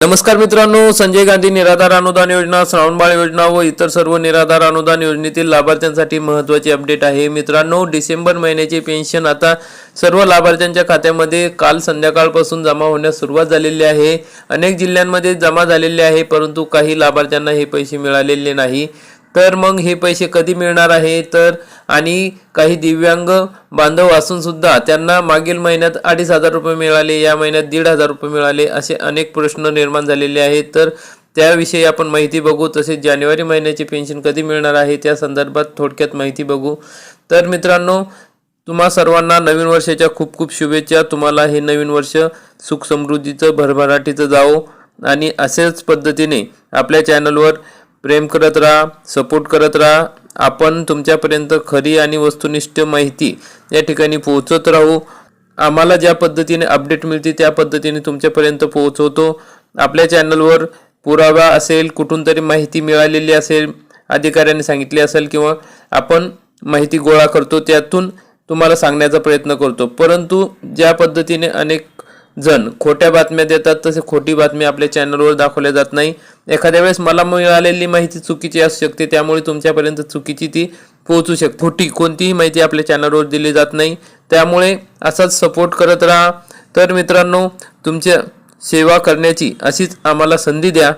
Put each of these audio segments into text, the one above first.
नमस्कार मित्रांनो, संजय गांधी निराधार अनुदान योजना, श्रावणबाळ योजना व इतर सर्व निराधार अनुदान योजनेतील लाभार्थ्यांसाठी महत्त्वाची अपडेट आहे। मित्रांनो, डिसेंबर महिन्याची पेन्शन आता सर्व लाभार्थ्यांच्या खात्यामध्ये काल संध्याकाळपासून जमा होण्यास सुरुवात झालेली आहे। अनेक जिल्ह्यांमध्ये जमा झालेले आहे, परंतु काही लाभार्थ्यांना हे पैसे मिळालेले नाही। तर मग हे पैसे कधी मिळणार आहे? तर आणि काही दिव्यांग बांधव असून सुद्धा त्यांना मागील महिन्यात 2,500 रुपये मिळाले, या महिन्यात 1,500 रुपये मिळाले, असे अनेक प्रश्न निर्माण झालेले आहेत। तर त्याविषयी आपण माहिती बघू। तसेच जानेवारी महिन्याची पेन्शन कधी मिळणार आहे त्या संदर्भात थोडक्यात माहिती बघू। तर मित्रांनो, तुम्हा सर्वांना नवीन वर्षाच्या खूप खूप शुभेच्छा। तुम्हाला हे नवीन वर्ष सुख समृद्धीचं भरभराटीचं जावो आणि असेच पद्धतीने आपल्या चॅनलवर प्रेम करत राहा, सपोर्ट करत राहा। आपण तुमच्यापर्यंत खरी आणि वस्तुनिष्ठ माहिती या ठिकाणी पोहोचत राहू। आम्हाला ज्या पद्धतीने अपडेट मिळते त्या पद्धतीने तुमच्यापर्यंत पोहोचवतो। आपल्या चॅनलवर पुरावा असेल, कुठून तरी माहिती मिळालेली असेल, अधिकाऱ्यांनी सांगितले असेल किंवा आपण माहिती गोळा करतो, त्यातून तुम्हाला सांगण्याचा प्रयत्न करतो। परंतु ज्या पद्धतीने अनेक जण खोट्या बातम्या देतात, तसे खोटी बातमी आपल्या चॅनलवर दाखवल्या जात नाही। एखाद्या वेळेस मला मिळालेली माहिती चुकीची असू शकते, त्यामुळे तुमच्यापर्यंत चुकीची ती पोहोचू शकते। खोटी कोणतीही माहिती आपल्या चॅनलवर दिली जात नाही, त्यामुळे असाच सपोर्ट करत राहा। तर मित्रांनो, तुमच्या सेवा करण्याची अशीच आम्हाला संधी द्या,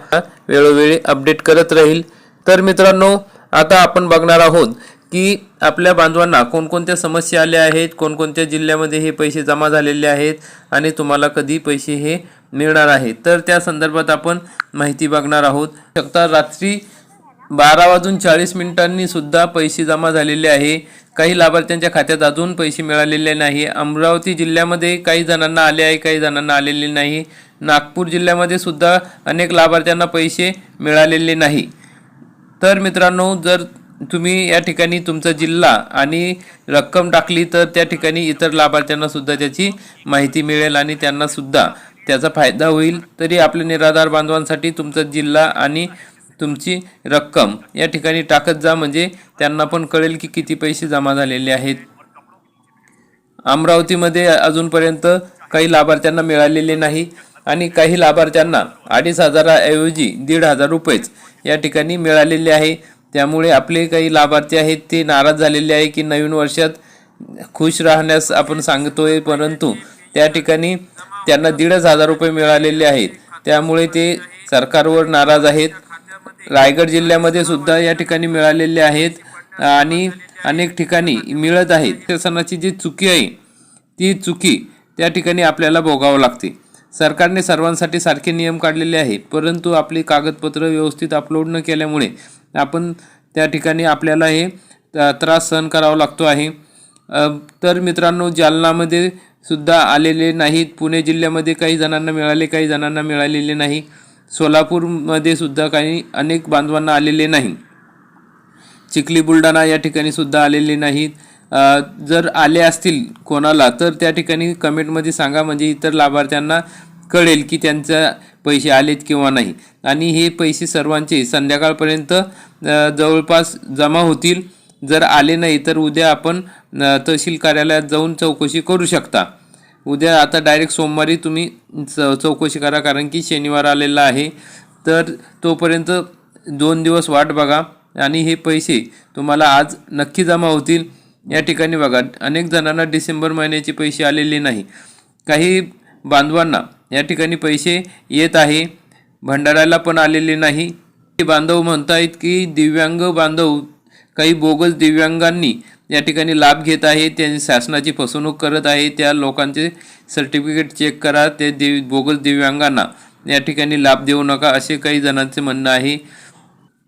वेळोवेळी अपडेट करत राहील। तर मित्रांनो, आता आपण बघणार आहोत की आपल्या बांधवांना कोणकोणत्या समस्या आल्या आहेत, कोणकोणत्या जिल्ह्यामध्ये हे पैसे जमा झालेले आहेत आणि तुम्हाला कधी पैसे हे मिळणार आहेत। तर त्या संदर्भात आपण माहिती बघणार आहोत। रात्री 12:40 सुद्धा पैसे जमा झालेले आहे। काही लाभार्थ्यांच्या खात्यात अजून पैसे मिळालेले नाही। अमरावती जिल्ह्यामध्ये काही जणांना आले आहे, काही जणांना आलेले नाही। नागपूर जिल्ह्यामध्ये सुद्धा अनेक लाभार्थ्यांना पैसे मिळालेले नाही। तर मित्रांनो, जर तुम्ही या ठिकाणी तुमचा जिल्हा आणि रक्कम टाकली तर त्या ठिकाणी इतर लाभार्थ्यांना सुद्धा त्याची माहिती मिळेल आणि त्यांना सुद्धा त्याचा फायदा होईल। तरी आपल्या निराधार बांधवांसाठी तुमचा जिल्हा आणि तुमची रक्कम या ठिकाणी टाकत जा, म्हणजे त्यांना पण कळेल की किती पैसे जमा झालेले आहेत। अमरावतीमध्ये अजूनपर्यंत काही लाभार्थ्यांना मिळालेले नाही आणि काही लाभार्थ्यांना 2,500 ऐवजी 1,500 रुपयेच या ठिकाणी मिळालेले आहे। त्यामुळे आपले काही लाभार्थी आहेत ते नाराज झालेले आहे की नवीन वर्षात खुश राहण्यास आपण सांगतोय, परंतु त्या ठिकाणी त्यांना 1,500 रुपये मिळालेले आहेत, त्यामुळे ते सरकारवर नाराज आहेत। रायगड जिल्ह्यामध्ये सुद्धा या ठिकाणी मिळालेले आहेत आणि अनेक ठिकाणी मिळत आहेत। शासनाची जी चुकी आहे ती चुकी त्या ठिकाणी आपल्याला भोगावं लागते। सरकारने सर्वांसाठी सारखे नियम काढलेले आहे, परंतु आपली कागदपत्र व्यवस्थित अपलोड न केल्यामुळे आपण त्या ठिकाणी आपल्याला हे त्रास सहन करावा लागतो आहे। तर मित्रांनो, जालनामध्ये सुद्धा आलेले नाहीत। पुणे जिल्ह्यामध्ये काही जणांना मिळाले, काही जणांना मिळालेले नाही। सोलापूरमध्ये सुद्धा काही अनेक बांधवांना आलेले नाही। चिखली बुलढाणा या ठिकाणी सुद्धा आलेले नाहीत। जर आले असतील कोणाला तर त्या ठिकाणी कमेंटमध्ये सांगा, म्हणजे इतर लाभार्थ्यांना कळेल की त्यांचे पैसे आलेत किंवा नाही। आणि हे पैसे सर्वांचे संध्याकाळपर्यंत जवळपास जमा होतील। जर आले नाही तर उद्या आपण तहसील कार्यालयात जाऊन चौकशी करू शकता। उद्या आता डायरेक्ट सोमवारी तुम्ही चौकशी करा, कारण की शनिवार आलेला आहे। तर तोपर्यंत 2 दिवस वाट बघा आणि हे पैसे तुम्हाला आज नक्की जमा होतील। या ठिकाणी बघा, अनेक जणांना डिसेंबर महिन्याचे पैसे आलेले नाही। काही बांधवांना या ठिकाणी पैसे येत आहे, भंडाऱ्याला पण आलेले नाही। बांधव म्हणतायत की दिव्यांग बांधव, काही बोगस दिव्यांगांनी या ठिकाणी लाभ घेत आहे, त्यांनी शासनाची फसवणूक करत आहे। त्या लोकांचे सर्टिफिकेट चेक करा, ते बोगस दिव्यांगांना या ठिकाणी लाभ देऊ नका, असे काही जणांचे म्हणणं आहे।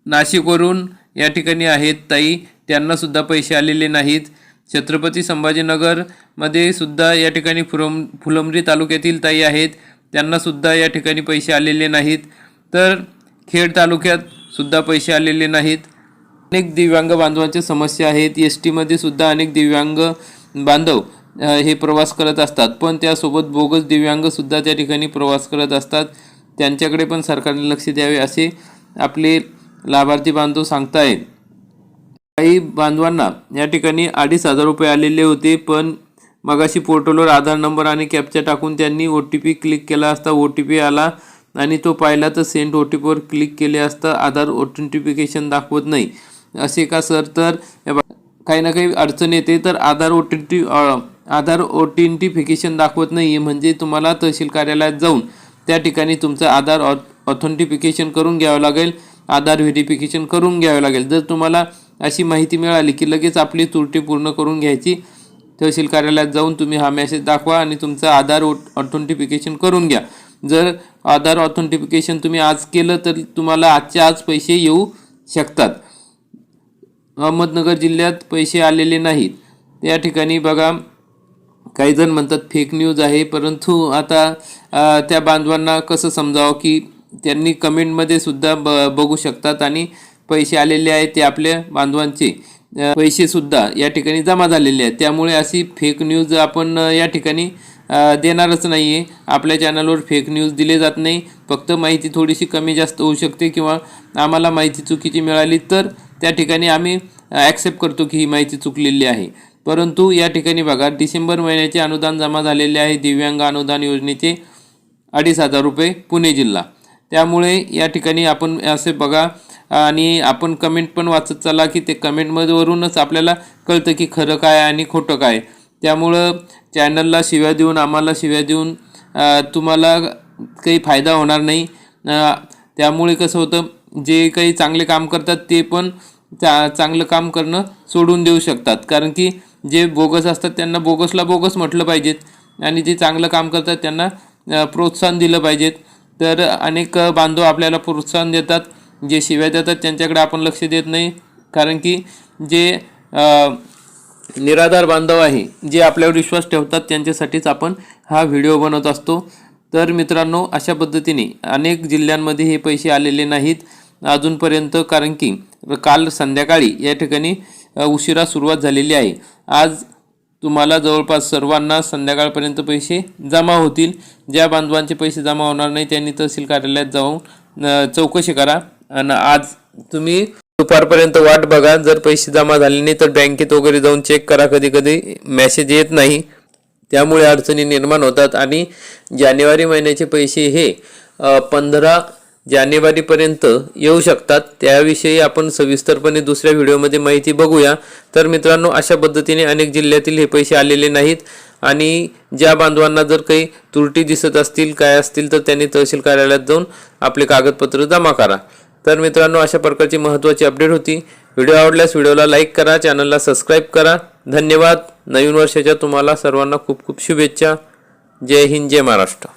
नाशिकवरून या ठिकाणी आहेत ताई, त्यांना सुद्धा पैसे आलेले नाहीत। छत्रपती संभाजीनगरमध्ये सुद्धा या ठिकाणी फुलंब्री तालुक्यातील ताई आहेत, त्यांना सुद्धा या ठिकाणी पैसे आलेले नाहीत। तर खेड तालुक्यात सुद्धा पैसे आलेले नाहीत। अनेक दिव्यांग बांधवांच्या समस्या आहेत। STमध्ये सुद्धा अनेक दिव्यांग बांधव हे प्रवास करत असतात, पण त्यासोबत बोगस दिव्यांग सुद्धा त्या ठिकाणी प्रवास करत असतात। त्यांच्याकडे पण सरकारने लक्ष द्यावे असे आपले लाभार्थी बांधव सांगतायत। काही बांधवांना या ठिकाणी 2,500 रुपये आलेले होते, पण मगाशी पोर्टलवर आधार नंबर आणि कॅप्चा टाकून त्यांनी OTP क्लिक केला असता OTP आला, आणि तो पाहिला तर सेंड OTPवर क्लिक केले असता आधार ऑथेंटिफिकेशन दाखवत नाही. असे का सर? तर काही ना काही अडचण येते. तर आधार ऑथेंटिफिकेशन दाखवत नाही म्हणजे तुम्हाला तहसील कार्यालयात जाऊन त्या ठिकाणी तुमचं आधार ऑथेंटिफिकेशन करून घ्यावं लागेल, आधार व्हेरिफिकेशन करून घ्यावं लागेल. जर तुम्हाला अशी माहिती मिळाली की लगेच आपली त्रुटी पूर्ण करून घ्यायची. तहसील कार्यालयात जाऊन तुम्ही हा मेसेज दाखवा आणि तुमचं आधार ऑथेंटिफिकेशन करून घ्या. जर आधार ऑथेंटिफिकेशन तुम्ही आज केलं तर तुम्हाला आजच्या आज पैसे येऊ शकतात. अहमदनगर जिल्ह्यात पैसे आलेले नाहीत. त्या ठिकाणी बघा, काही जण म्हणतात फेक न्यूज आहे, परंतु आता त्या बांधवांना कसं समजावं की त्यांनी कमेंटमध्ये सुद्धा बघू शकतात आणि पैसे आलेले आहेत ते आपल्या बांधवांचे पैसेसुद्धा या ठिकाणी जमा झालेले आहेत. त्यामुळे अशी फेक न्यूज आपण या ठिकाणी देणारच नाही आहे. आपल्या चॅनलवर फेक न्यूज दिले जात नाही. फक्त माहिती थोडीशी कमी जास्त होऊ शकते किंवा आम्हाला माहिती चुकीची मिळाली तर त्या ठिकाणी आम्ही ॲक्सेप्ट करतो की ही माहिती चुकलेली आहे. परंतु या ठिकाणी बघा, डिसेंबर महिन्याचे अनुदान जमा झालेले आहे दिव्यांग अनुदान योजनेचे 2,500 रुपये पुणे जिल्हा. त्यामुळे या ठिकाणी आपण असे बघा आणि आपण कमेंट पण वाचत चला की ते कमेंटमधूनच आपल्याला कळतं की खरं काय आणि खोटं काय. त्यामुळं चॅनलला शिव्या देऊन, आम्हाला शिव्या देऊन तुम्हाला काही फायदा होणार नाही. त्यामुळे कसं होतं, जे काही चांगले काम करतात ते पण चांगलं काम करणं सोडून देऊ शकतात. कारण की जे बोगस असतात त्यांना बोगसला बोगस म्हटलं पाहिजेत आणि जे चांगलं काम करतात त्यांना प्रोत्साहन दिलं पाहिजेत. तर अनेक बांधव आपल्याला प्रोत्साहन देतात, जे शिव्या देतात त्यांच्याकडे आपण लक्ष देत नाही. कारण की जे निराधार बांधव आहे, जे आपल्यावर विश्वास ठेवतात, त्यांच्यासाठीच आपण हा व्हिडिओ बनवत असतो. तर मित्रांनो, अशा पद्धतीने अनेक जिल्ह्यांमध्ये हे पैसे आलेले नाहीत अजूनपर्यंत. कारण की काल संध्याकाळी या ठिकाणी उशिरा सुरुवात झालेली आहे. आज तुम्हाला जवळपास सर्वांना संध्याकाळपर्यंत पैसे जमा होतील. ज्या बांधवांचे पैसे जमा होणार नाही त्यांनी तहसील कार्यालयात जाऊन चौकशी करा आणि आज तुम्ही दुपारपर्यंत वाट बघा. जर पैसे जमा झाले नाही तर बँकेत वगैरे जाऊन चेक करा. कधी कधी मेसेज येत नाही, त्यामुळे अडचणी निर्माण होतात. आणि जानेवारी महिन्याचे पैसे हे 15 जानेवारीपर्यंत येऊ शकतात. त्याविषयी आपण सविस्तरपणे दुसऱ्या व्हिडिओमध्ये माहिती बघूया. तर मित्रांनो, अशा पद्धतीने अनेक जिल्ह्यातील हे पैसे आलेले नाहीत आणि ज्या बांधवांना जर काही त्रुटी दिसत असतील, काय असतील, तर त्यांनी तहसील कार्यालयात जाऊन आपले कागदपत्र जमा करा. तर मित्रांनो, अशा प्रकारची महत्त्वाची अपडेट होती. व्हिडिओ आवडल्यास व्हिडिओला लाईक करा, चॅनलला सबस्क्राईब करा. धन्यवाद. नवीन वर्षाच्या तुम्हाला सर्वांना खूप खूप शुभेच्छा. जय हिंद, जय महाराष्ट्र.